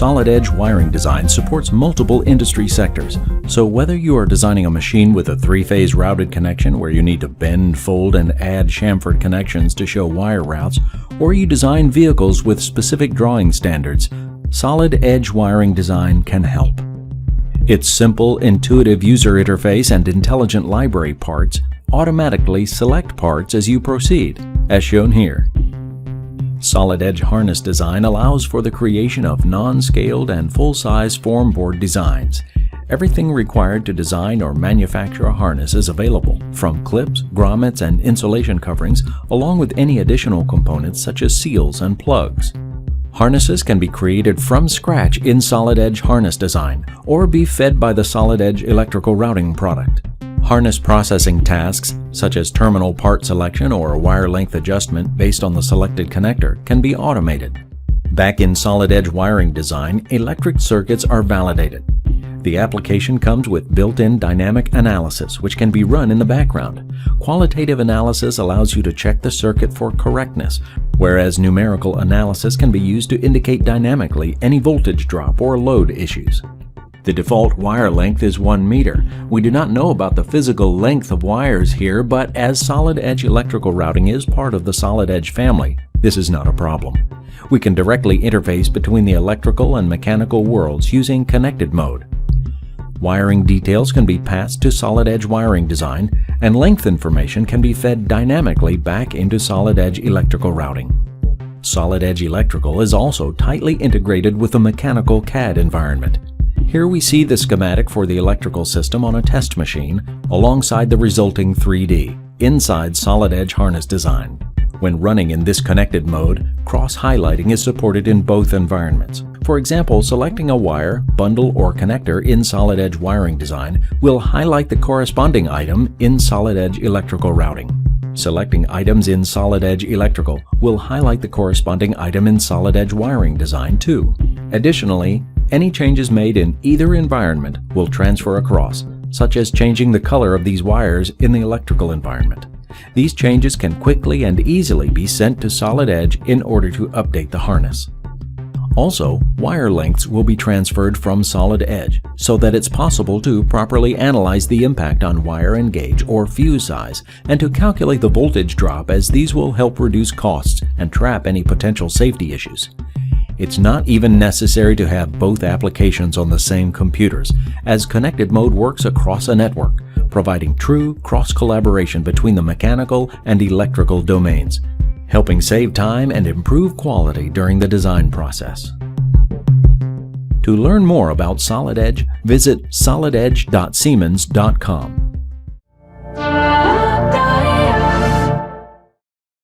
Solid edge wiring design supports multiple industry sectors, so whether you are designing a machine with a three-phase routed connection where you need to bend, fold, and add chamfered connections to show wire routes, or you design vehicles with specific drawing standards, solid edge wiring design can help. Its simple, intuitive user interface and intelligent library parts automatically select parts as you proceed, as shown here. Solid edge harness design allows for the creation of non-scaled and full-size form board designs. Everything required to design or manufacture a harness is available, from clips, grommets, and insulation coverings, along with any additional components such as seals and plugs. Harnesses can be created from scratch in Solid Edge harness design, or be fed by the Solid Edge electrical routing product. Harness processing tasks, such as terminal part selection or wire length adjustment based on the selected connector, can be automated. Back in Solid Edge wiring design, electric circuits are validated. The application comes with built-in dynamic analysis, which can be run in the background. Qualitative analysis allows you to check the circuit for correctness, whereas numerical analysis can be used to indicate dynamically any voltage drop or load issues. The default wire length is 1 meter. We do not know about the physical length of wires here, but as Solid Edge electrical routing is part of the Solid Edge family, this is not a problem. We can directly interface between the electrical and mechanical worlds using connected mode. Wiring details can be passed to Solid Edge wiring design, and length information can be fed dynamically back into Solid Edge electrical routing. Solid Edge electrical is also tightly integrated with the mechanical CAD environment. Here we see the schematic for the electrical system on a test machine alongside the resulting 3D inside Solid Edge harness design. When running in this connected mode, cross-highlighting is supported in both environments. For example, selecting a wire, bundle, or connector in Solid Edge wiring design will highlight the corresponding item in Solid Edge electrical routing. Selecting items in Solid Edge electrical will highlight the corresponding item in Solid Edge wiring design too. Additionally, any changes made in either environment will transfer across, such as changing the color of these wires in the electrical environment. These changes can quickly and easily be sent to Solid Edge in order to update the harness. Also, wire lengths will be transferred from Solid Edge so that it's possible to properly analyze the impact on wire and gauge or fuse size and to calculate the voltage drop, as these will help reduce costs and trap any potential safety issues. It's not even necessary to have both applications on the same computers, as connected mode works across a network, providing true cross-collaboration between the mechanical and electrical domains, helping save time and improve quality during the design process. To learn more about Solid Edge, visit solidedge.siemens.com.